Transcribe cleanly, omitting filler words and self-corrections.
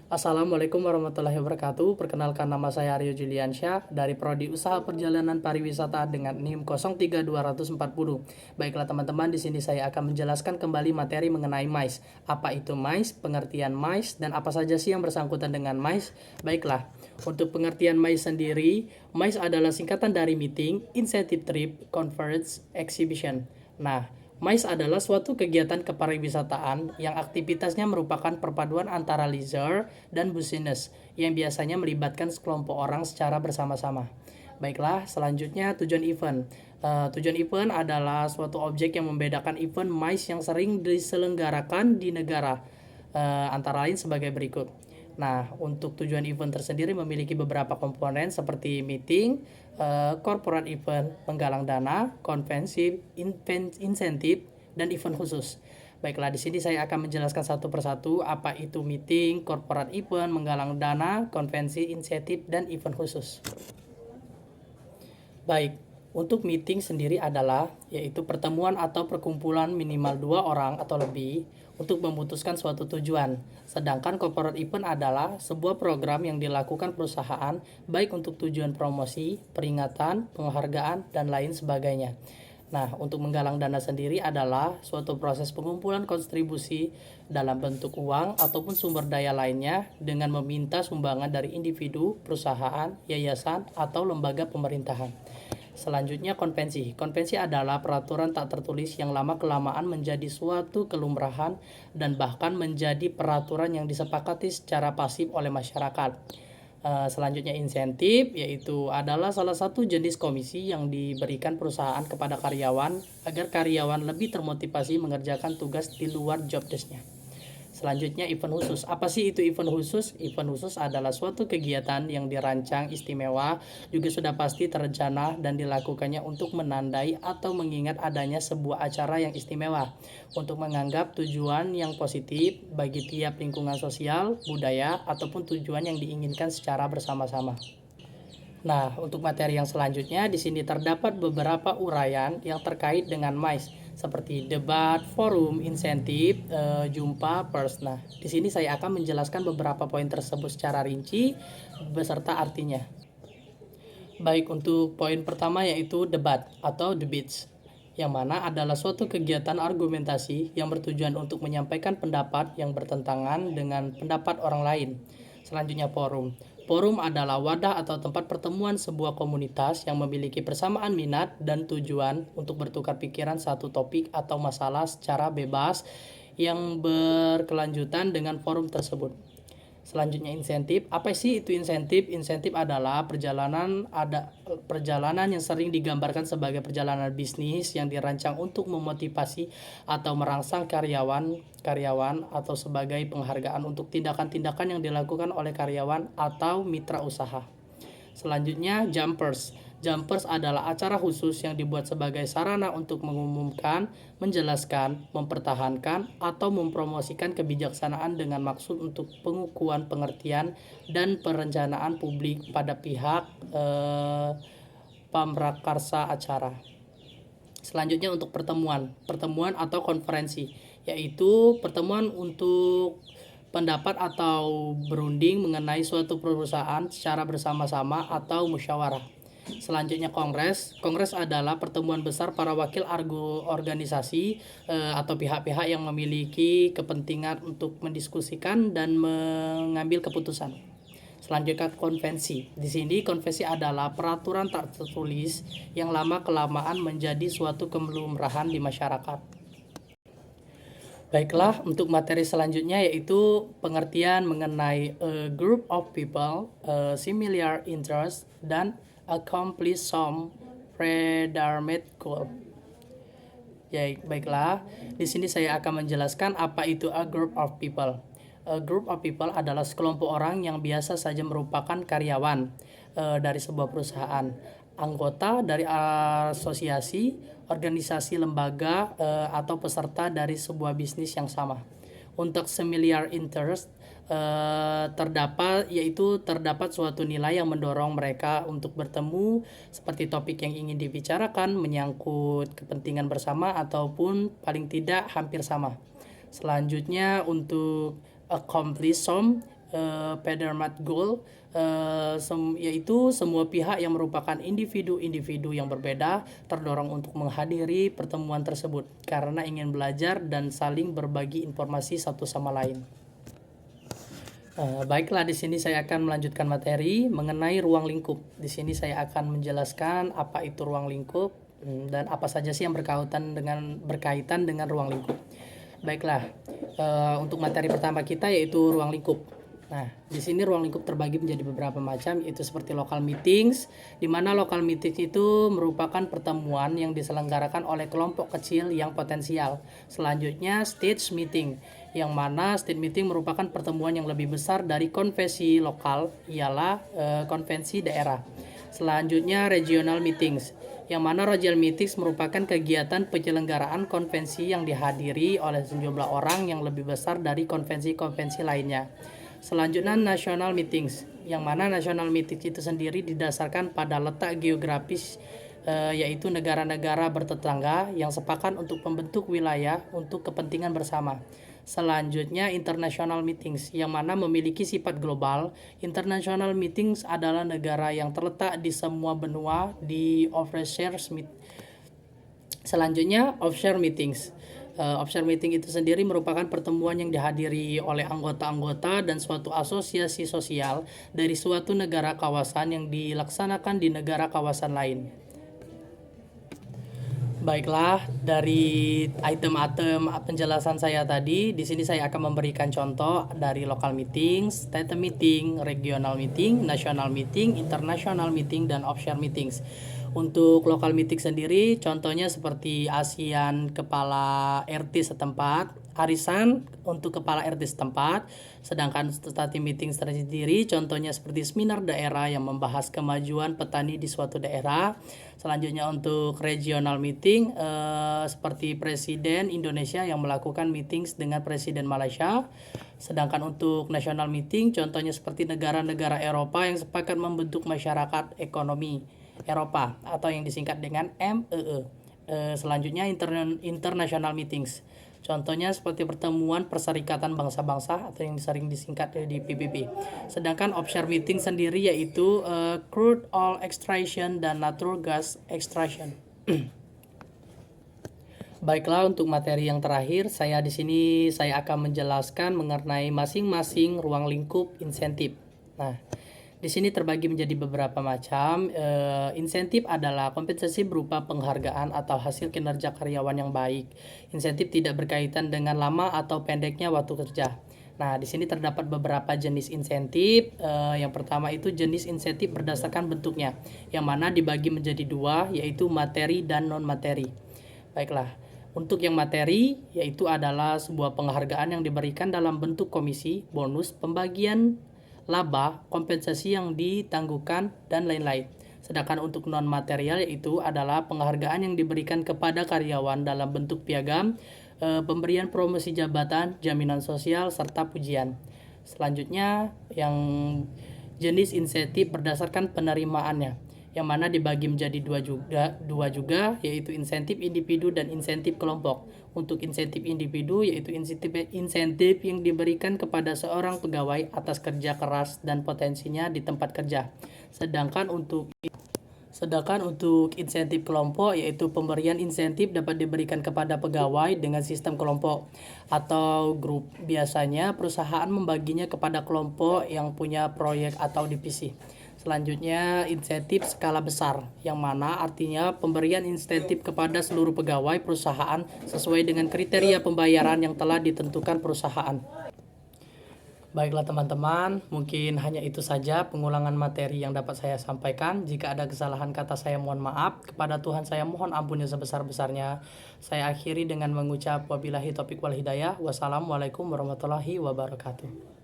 Assalamualaikum warahmatullahi wabarakatuh. Perkenalkan, nama saya Aryo Juliansyah dari Prodi Usaha Perjalanan Pariwisata dengan NIM 03240. Baiklah teman-teman, di sini saya akan menjelaskan kembali materi mengenai MICE. Apa itu MICE, pengertian MICE, dan apa saja sih yang bersangkutan dengan MICE? Baiklah, untuk pengertian MICE sendiri, MICE adalah singkatan dari Meeting, Incentive Trip, Conference, Exhibition. Nah, MICE adalah suatu kegiatan kepariwisataan yang aktivitasnya merupakan perpaduan antara leisure dan business yang biasanya melibatkan sekelompok orang secara bersama-sama. Baiklah, selanjutnya tujuan event. Tujuan event adalah suatu objek yang membedakan event MICE yang sering diselenggarakan di negara, antara lain sebagai berikut. Nah, untuk tujuan event tersendiri memiliki beberapa komponen seperti meeting, corporate event, penggalang dana, konvensi, insentif, dan event khusus. Baiklah, di sini saya akan menjelaskan satu persatu apa itu meeting, corporate event, menggalang dana, konvensi, insentif, dan event khusus. Baik, untuk meeting sendiri adalah yaitu pertemuan atau perkumpulan minimal 2 orang atau lebih untuk memutuskan suatu tujuan. Sedangkan corporate event adalah sebuah program yang dilakukan perusahaan baik untuk tujuan promosi, peringatan, penghargaan, dan lain sebagainya. Nah, untuk menggalang dana sendiri adalah suatu proses pengumpulan kontribusi dalam bentuk uang ataupun sumber daya lainnya dengan meminta sumbangan dari individu, perusahaan, yayasan, atau lembaga pemerintahan. Selanjutnya konvensi. Konvensi adalah peraturan tak tertulis yang lama-kelamaan menjadi suatu kelumrahan dan bahkan menjadi peraturan yang disepakati secara pasif oleh masyarakat. Selanjutnya insentif, yaitu adalah salah satu jenis komisi yang diberikan perusahaan kepada karyawan agar karyawan lebih termotivasi mengerjakan tugas di luar job desk-nya. Selanjutnya event khusus. Apa sih itu event khusus? Event khusus adalah suatu kegiatan yang dirancang istimewa, juga sudah pasti terencana dan dilakukannya untuk menandai atau mengingat adanya sebuah acara yang istimewa, untuk menganggap tujuan yang positif bagi tiap lingkungan sosial, budaya, ataupun tujuan yang diinginkan secara bersama-sama. Nah, untuk materi yang selanjutnya di sini terdapat beberapa uraian yang terkait dengan MICE seperti debat, forum, insentif, jumpa, pers. Nah, di sini saya akan menjelaskan beberapa poin tersebut secara rinci beserta artinya. Baik, untuk poin pertama yaitu debat atau debates, yang mana adalah suatu kegiatan argumentasi yang bertujuan untuk menyampaikan pendapat yang bertentangan dengan pendapat orang lain. Selanjutnya forum. Forum adalah wadah atau tempat pertemuan sebuah komunitas yang memiliki persamaan minat dan tujuan untuk bertukar pikiran satu topik atau masalah secara bebas yang berkelanjutan dengan forum tersebut. Selanjutnya insentif. Apa sih itu insentif? Insentif adalah perjalanan yang sering digambarkan sebagai perjalanan bisnis yang dirancang untuk memotivasi atau merangsang karyawan atau sebagai penghargaan untuk tindakan-tindakan yang dilakukan oleh karyawan atau mitra usaha. Selanjutnya jumpers. Jumpers adalah acara khusus yang dibuat sebagai sarana untuk mengumumkan, menjelaskan, mempertahankan, atau mempromosikan kebijaksanaan dengan maksud untuk pengukuhan pengertian dan perencanaan publik pada pihak pamrakarsa acara. Selanjutnya untuk pertemuan atau konferensi, yaitu pertemuan untuk pendapat atau berunding mengenai suatu perusahaan secara bersama-sama atau musyawarah. Selanjutnya kongres. Kongres adalah pertemuan besar para wakil organisasi atau pihak-pihak yang memiliki kepentingan untuk mendiskusikan dan mengambil keputusan. Selanjutnya konvensi. Di sini konvensi adalah peraturan tak tertulis yang lama-kelamaan menjadi suatu kelumrahan di masyarakat. Baiklah, untuk materi selanjutnya yaitu pengertian mengenai a group of people, a similar interest, dan accomplish some predetermined goal. Ya, baiklah. Di sini saya akan menjelaskan apa itu a group of people. A group of people adalah sekelompok orang yang biasa saja merupakan karyawan dari sebuah perusahaan, anggota dari asosiasi, organisasi, lembaga, atau peserta dari sebuah bisnis yang sama. Untuk similar interest terdapat suatu nilai yang mendorong mereka untuk bertemu, seperti topik yang ingin dibicarakan menyangkut kepentingan bersama ataupun paling tidak hampir sama. Selanjutnya untuk accomplish some, Petermat Goal, yaitu semua pihak yang merupakan individu-individu yang berbeda terdorong untuk menghadiri pertemuan tersebut karena ingin belajar dan saling berbagi informasi satu sama lain. Baiklah, di sini saya akan melanjutkan materi mengenai ruang lingkup. Di sini saya akan menjelaskan apa itu ruang lingkup dan apa saja sih yang berkaitan dengan ruang lingkup. Baiklah, untuk materi pertama kita yaitu ruang lingkup. Nah, di sini ruang lingkup terbagi menjadi beberapa macam, yaitu seperti local meetings, di mana local meetings itu merupakan pertemuan yang diselenggarakan oleh kelompok kecil yang potensial. Selanjutnya stage meeting, yang mana stage meeting merupakan pertemuan yang lebih besar dari konvensi lokal, ialah konvensi daerah. Selanjutnya regional meetings, yang mana regional meetings merupakan kegiatan penyelenggaraan konvensi yang dihadiri oleh sejumlah orang yang lebih besar dari konvensi-konvensi lainnya. Selanjutnya national meetings, yang mana national meetings itu sendiri didasarkan pada letak geografis, yaitu negara-negara bertetangga yang sepakat untuk membentuk wilayah untuk kepentingan bersama. Selanjutnya international meetings, yang mana memiliki sifat global. International meetings adalah negara yang terletak di semua benua di offshore. Selanjutnya offshore meetings. Offshore meeting itu sendiri merupakan pertemuan yang dihadiri oleh anggota-anggota dan suatu asosiasi sosial dari suatu negara kawasan yang dilaksanakan di negara kawasan lain. Baiklah, dari item-item penjelasan saya tadi, di sini saya akan memberikan contoh dari local meeting, state meeting, regional meeting, national meeting, international meeting, dan offshore meetings. Untuk local meeting sendiri, contohnya seperti ASEAN kepala RT setempat, arisan untuk kepala RT setempat. Sedangkan state meeting sendiri, contohnya seperti seminar daerah yang membahas kemajuan petani di suatu daerah. Selanjutnya untuk regional meeting, seperti Presiden Indonesia yang melakukan meetings dengan Presiden Malaysia. Sedangkan untuk national meeting, contohnya seperti negara-negara Eropa yang sepakat membentuk masyarakat ekonomi Eropa atau yang disingkat dengan MEE. Selanjutnya international meetings, contohnya seperti pertemuan Perserikatan Bangsa-Bangsa atau yang sering disingkat di PBB. Sedangkan offshore meeting sendiri yaitu crude oil extraction dan natural gas extraction. Baiklah, untuk materi yang terakhir, saya akan menjelaskan mengenai masing-masing ruang lingkup insentif. Nah, di sini terbagi menjadi beberapa macam. Insentif adalah kompensasi berupa penghargaan atau hasil kinerja karyawan yang baik. Insentif tidak berkaitan dengan lama atau pendeknya waktu kerja. Nah, di sini terdapat beberapa jenis insentif. Yang pertama itu jenis insentif berdasarkan bentuknya, yang mana dibagi menjadi dua, yaitu materi dan non-materi. Baiklah, untuk yang materi, yaitu adalah sebuah penghargaan yang diberikan dalam bentuk komisi, bonus, pembagian laba, kompensasi yang ditangguhkan, dan lain-lain. Sedangkan untuk non-material yaitu adalah penghargaan yang diberikan kepada karyawan dalam bentuk piagam, pemberian promosi jabatan, jaminan sosial, serta pujian. Selanjutnya yang jenis insentif berdasarkan penerimaannya, yang mana dibagi menjadi dua juga, yaitu insentif individu dan insentif kelompok. Untuk insentif individu yaitu insentif yang diberikan kepada seorang pegawai atas kerja keras dan potensinya di tempat kerja. Sedangkan untuk insentif kelompok yaitu pemberian insentif dapat diberikan kepada pegawai dengan sistem kelompok atau grup. Biasanya perusahaan membaginya kepada kelompok yang punya proyek atau divisi. Selanjutnya insentif skala besar, yang mana artinya pemberian insentif kepada seluruh pegawai perusahaan sesuai dengan kriteria pembayaran yang telah ditentukan perusahaan. Baiklah teman-teman, mungkin hanya itu saja pengulangan materi yang dapat saya sampaikan. Jika ada kesalahan kata saya mohon maaf. Kepada Tuhan saya mohon ampun yang sebesar-besarnya. Saya akhiri dengan mengucap wabillahi taufiq wal hidayah. Wassalamualaikum warahmatullahi wabarakatuh.